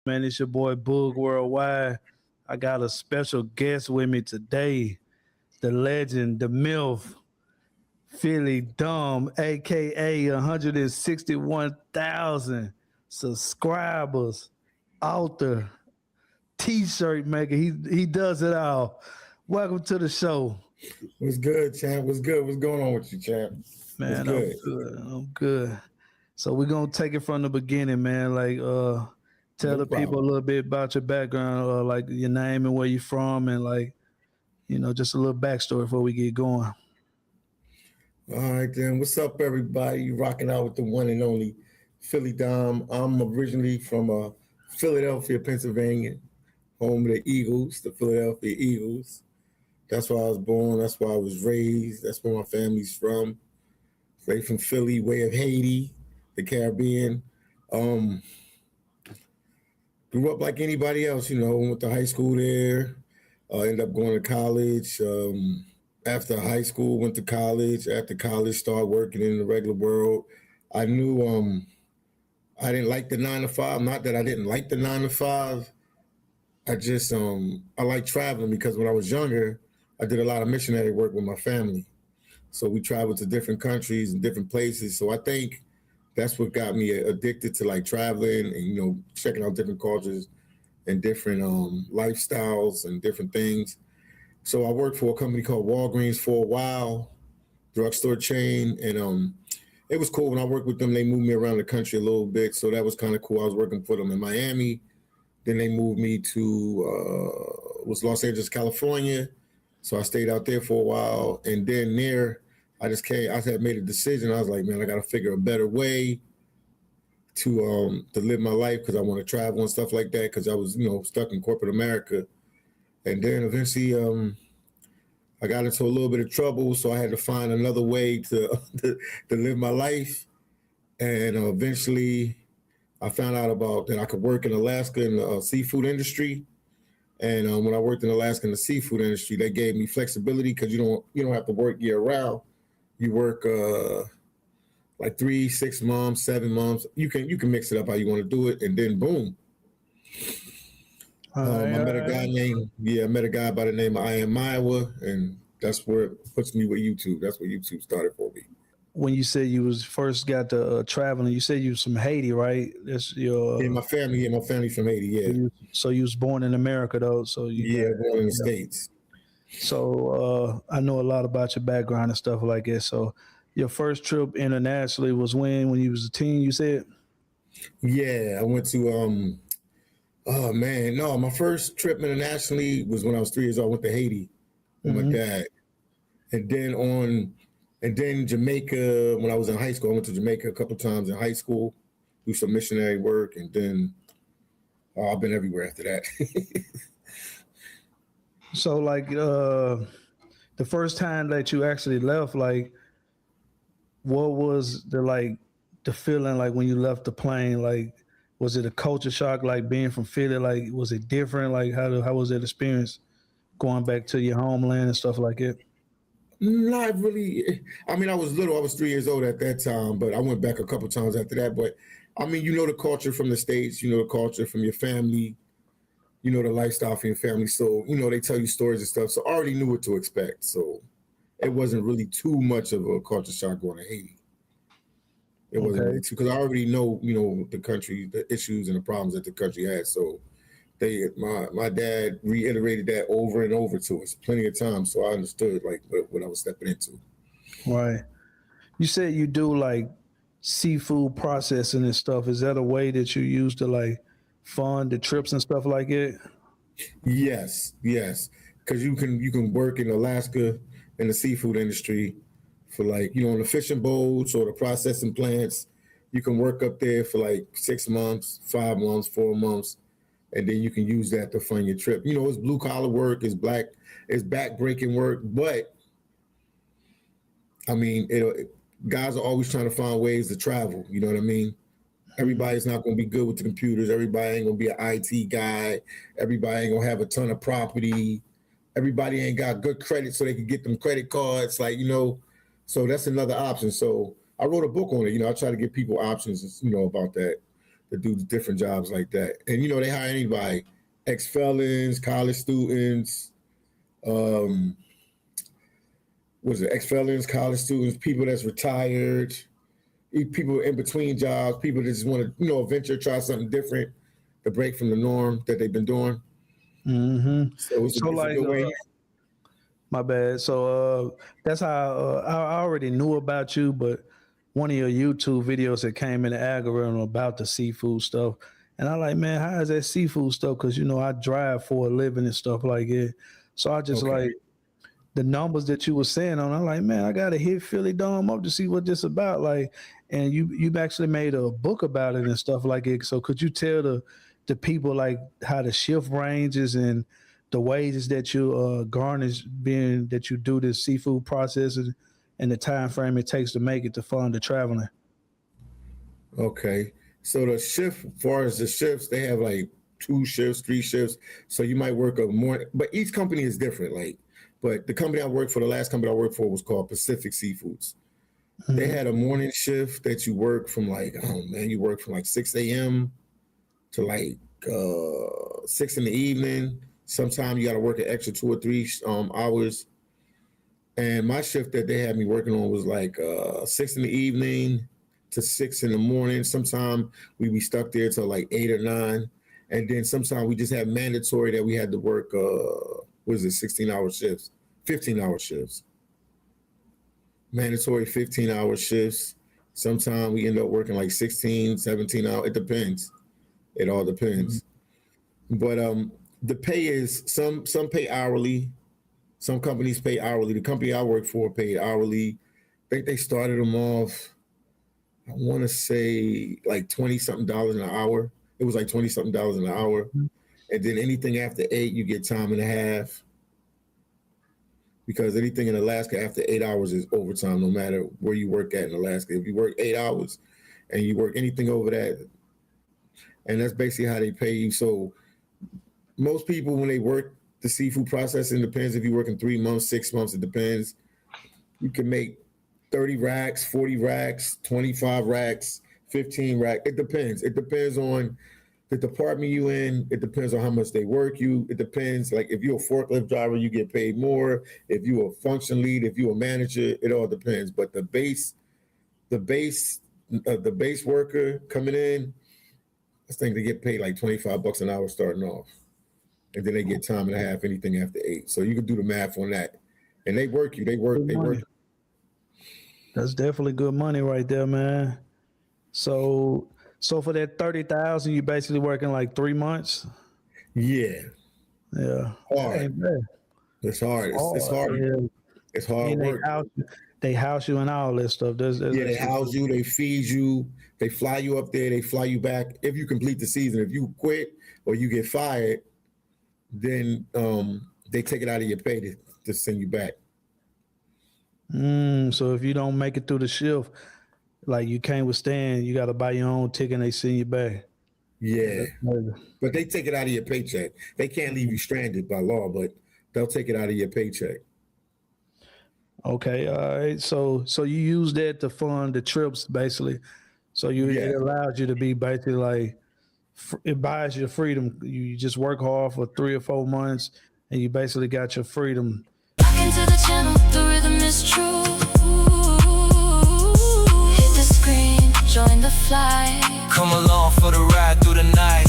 Man, it's your boy Boog Worldwide. I got a special guest with me today, the legend, the MILF, Philly Dumb, aka 161,000 subscribers, author, t-shirt maker. He does it all. Welcome to the show. What's good, champ? What's good? What's going on with you, champ? What's Man, I'm good? good. I'm good. So we're gonna take it from the beginning, man. Tell No the people a problem. little bit about your background, like your name and where you're from, and just a little backstory before we get going. All right, then. What's up, everybody? You rocking out with the one and only Philly Dom. I'm originally from Philadelphia, Pennsylvania, home of the Eagles, the Philadelphia Eagles. That's where I was born. That's where I was raised. That's where my family's from. Straight from Philly, way of Haiti, the Caribbean. Um, Grew up like anybody else, went to high school there. Ended up going to college. After high school, went to college. After college, started working in the regular world. I knew I didn't like the 9 to 5. Not that I didn't like the 9 to 5. I just I like traveling because when I was younger, I did a lot of missionary work with my family. So we traveled to different countries and different places. So I think that's what got me addicted to like traveling and checking out different cultures and different lifestyles and different things. So I worked for a company called Walgreens for a while, drugstore chain, and it was cool. When I worked with them, they moved me around the country a little bit, so that was kind of cool. I was working for them in Miami. Then they moved me to was Los Angeles, California. So I stayed out there for a while, and then there I had made a decision. I was like, man, I got to figure a better way to live my life because I want to travel and stuff like that because I was stuck in corporate America. And then eventually I got into a little bit of trouble, so I had to find another way to to live my life. And eventually I found out about that I could work in Alaska in the seafood industry. And when I worked in Alaska in the seafood industry, they gave me flexibility because you don't have to work year round. You work like 3, 6 months, 7 months. You can mix it up how you want to do it, and then boom. I met a guy by the name of I Am Iowa, and that's where it puts me with YouTube. That's where YouTube started for me. When you said you was first got to traveling, you said you was from Haiti, right? That's your My family from Haiti. Yeah, so you was born in America though. So born in the States. So I know a lot about your background and stuff like that. So your first trip internationally was when you was a teen, you said? Yeah, I went to oh man, no, my first trip internationally was when I was 3 years old. I went to Haiti with my dad. And then Jamaica, when I was in high school, I went to Jamaica a couple times in high school, do some missionary work, and then I've been everywhere after that. So the first time that you actually left, like what was the feeling like when you left the plane? Like was it a culture shock, like being from Philly? Like was it different? Like how was that experience going back to your homeland and stuff like it? Not really. I mean, I was little. I was 3 years old at that time, but I went back a couple times after that. But I mean, the culture from the States, the culture from your family, the lifestyle from your family. So, they tell you stories and stuff. So I already knew what to expect. So it wasn't really too much of a culture shock going to Haiti. It wasn't really too, because I already know, the country, the issues and the problems that the country had. So my dad reiterated that over and over to us plenty of times, so I understood like what I was stepping into. Right. You said you do like seafood processing and stuff. Is that a way that you use to like fund the trips and stuff like it? Yes, because you can work in Alaska in the seafood industry for like on the fishing boats or the processing plants. You can work up there for like 6 months, 5 months, 4 months. And then you can use that to fund your trip. It's blue collar work, it's back breaking work, but I mean, guys are always trying to find ways to travel. You know what I mean? Everybody's not going to be good with the computers. Everybody ain't going to be an IT guy. Everybody ain't going to have a ton of property. Everybody ain't got good credit so they can get them credit cards. So that's another option. So I wrote a book on it. I try to give people options, about that. to do different jobs like that. And you know, they hire anybody, ex-felons, college students, ex-felons, college students, people that's retired, people in between jobs, people that just want to, you know, venture, try something different to break from the norm that they've been doing. Mm-hmm. So it's a good way. My bad. So that's how I already knew about you, but one of your YouTube videos that came in the algorithm about the seafood stuff. And I'm like, man, how is that seafood stuff? Because, you know, I drive for a living and stuff like it. So I just like the numbers that you were saying on, I'm like, man, I got to hit Philly Dome up to see what this about. Like, and you've actually made a book about it and stuff like it. So could you tell the people like how the shift ranges and the wages that you garnish being that you do this seafood processing and the time frame it takes to make it to fund the traveling? Okay. So the shift, as far as the shifts, they have like 2 shifts, 3 shifts. So you might work a morning, but each company is different. Like, but the company I worked for, the last company I worked for was called Pacific Seafoods. Mm-hmm. They had a morning shift that you work from like, oh man, you work from like 6 a.m. to like 6 in the evening. Sometimes you got to work an extra 2 or 3 hours. And my shift that they had me working on was like 6 in the evening to 6 in the morning. Sometimes we'd be stuck there till like 8 or 9. And then sometimes we just had mandatory that we had to work, 16-hour shifts, 15-hour shifts. Mandatory 15-hour shifts. Sometimes we end up working like 16, 17 hours. It depends. It all depends. Mm-hmm. But the pay is some pay hourly. Some companies pay hourly. The company I work for paid hourly. I think they started them off, I want to say like $20-something an hour. It was like $20-something an hour. Mm-hmm. And then anything after 8, you get time and a half. Because anything in Alaska after 8 hours is overtime, no matter where you work at in Alaska. If you work 8 hours and you work anything over that, and that's basically how they pay you. So most people, when they work the seafood processing, depends if you're working 3 months, 6 months, it depends. You can make 30 racks, 40 racks, 25 racks, 15 racks. It depends. It depends on the department you in. It depends on how much they work you. It depends. Like if you're a forklift driver, you get paid more. If you're a function lead, if you're a manager, it all depends. But the base worker coming in, I think they get paid like $25 an hour starting off. And then they get time and a half, anything after 8. So you can do the math on that. And they work you. They work. That's definitely good money right there, man. So for that 30,000, you basically working like 3 months? Yeah. Yeah. Hard. It's hard. It's hard. Yeah. It's hard work. They house you and all that stuff. They house you, they feed you, they fly you up there, they fly you back. If you complete the season, if you quit or you get fired, then they take it out of your pay to send you back. So if you don't make it through the shift, like you can't withstand, you got to buy your own ticket and they send you back. Yeah. But they take it out of your paycheck. They can't leave you stranded by law, but they'll take it out of your paycheck. Okay. All right. So you use that to fund the trips basically. So it allows you to be basically like, it buys your freedom. You just work hard for 3 or 4 months and you basically got your freedom. Back into the channel, the rhythm is true. Hit the screen, join the flight. Come along for the ride through the night.